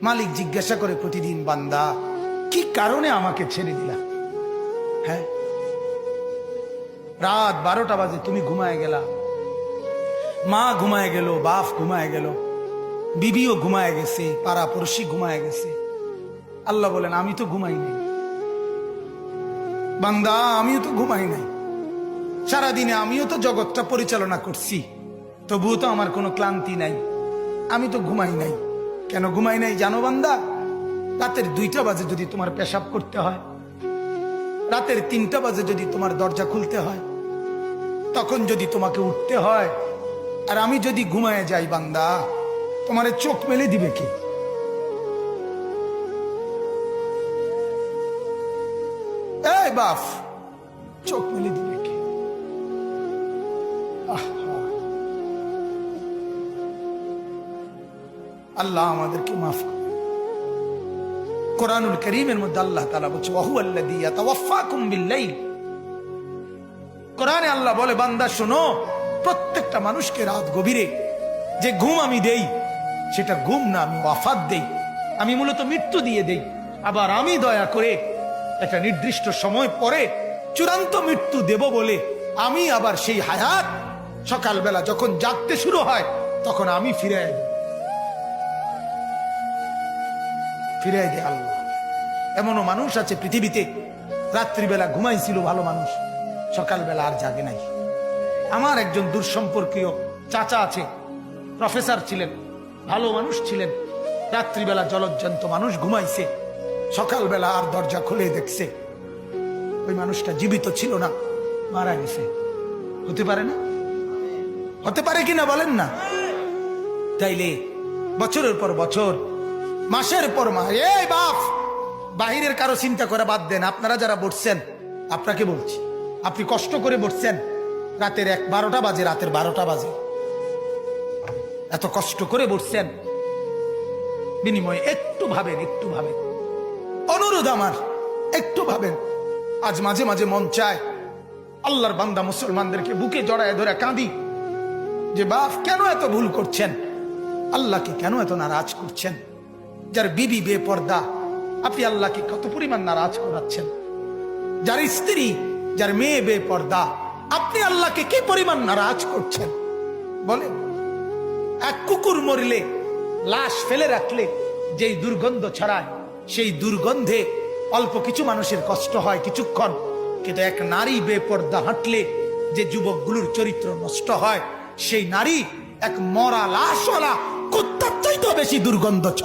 মালিক জিজ্ঞাসা করে প্রতিদিন, বান্দা কি কারণে আমাকে ছেড়ে দিলা? হ্যাঁ, রাত 12টা বাজে তুমি ঘুমায় গেলা, মা ঘুমায় গেল, বাপ ঘুমায় গেল, বিবিও ঘুমায় গেছে, পাড়া পড়শি ঘুমায় গেছে। আল্লাহ বলেন আমি তো ঘুমাই নাই বান্দা, আমিও তো ঘুমাই নাই। সারাদিনে আমিও তো জগৎটা পরিচালনা করছি, তবুও তো আমার কোনো ক্লান্তি নাই, আমি তো ঘুমাই নাই। কেন ঘুমাই নাই জানো বান্দা? রাতের 2টা বাজে যদি তোমার পেশাব করতে হয়, রাতের 3টা বাজে যদি তোমার দরজা খুলতে হয়, তখন যদি তোমাকে উঠতে হয়, আর আমি যদি ঘুমায় যাই বান্দা, তোমারে চোখ মেলে দিবে কে? এই বাপ, চোখ মেলে দিবে কে? আল্লাহ আমাদেরকে মাফ করে। কোরআনুল কারীমের মধ্যে আল্লাহ তাআলা বলছে ওয়াহুয়াল্লাযী ইয়াতাওয়াফাকুম বিল্লাইল। কোরআনে আল্লাহ বলে, বান্দা শোনো, প্রত্যেকটা মানুষকে রাত গভীরে যে ঘুম আমি দেই, সেটা ঘুম না, আমি ওয়াফাত দেই, আমি মূলত মৃত্যু দিয়ে দেই। আবার আমি দয়া করে একটা নির্দিষ্ট সময় পরে চূড়ান্ত মৃত্যু দেব বলে আমি আবার সেই হায়াত সকালবেলা যখন জাগতে শুরু হয় তখন আমি ফিরাই দেয় আল্লাহ। এমনও মানুষ আছে পৃথিবীতে, রাত্রিবেলা ঘুমাইছিল ভালো মানুষ, সকালবেলা আর জাগে নাই। আমার একজন দূরসম্পর্কীয় চাচা আছে, প্রফেসর ছিলেন, ভালো মানুষ ছিলেন, রাত্রিবেলা জলজ্জান্ত মানুষ ঘুমাইছে, সকালবেলা আর দরজা খুলে দেখছে ওই মানুষটা জীবিত ছিল না, মারা গেছে। হতে পারে না? হতে পারে কিনা বলেন না? তাইলে বছরের পর বছর, মাসের পর মাস, এই বাপ, বাহিরের কারো চিন্তা করে বাদ দেন। আপনারা যারা বসছেন, আপনাকে বলছি, আপনি কষ্ট করে বসছেন, রাতের 12টা বাজে, রাতের 12টা বাজে, এত কষ্ট করে বসছেন, বিনিময়ে একটু ভাবেন, একটু ভাবেন, অনুরোধ আমার, একটু ভাবেন। আজ মাঝে মাঝে মন চায় আল্লাহর বান্দা মুসলমানদেরকে বুকে জড়ায় ধরে কাঁদি যে বাপ কেন এত ভুল করছেন, আল্লাহকে কেন এত নারাজ করছেন? যার বিবি বেপর্দা, আপনি আল্লাহকে কত পরিমাণ নারাজ করাচ্ছেন। যার স্ত্রী, যার মেয়ে বেপর্দা, আপনি আল্লাহকে কি পরিমাণ নারাজ করছেন বলেন? এক কুকুর মরলে, লাশ ফেলে রাখলে যেই দুর্গন্ধ ছড়ায়, সেই দুর্গন্ধে অল্প কিছু মানুষের কষ্ট হয় কিছুক্ষণ, কিন্তু এক নারী বেপর্দা হাঁটলে যে যুবকগুলোর চরিত্র নষ্ট হয়, সেই নারী এক মরা লাশওয়ালা কুত্তার চাইতেও বেশি দুর্গন্ধ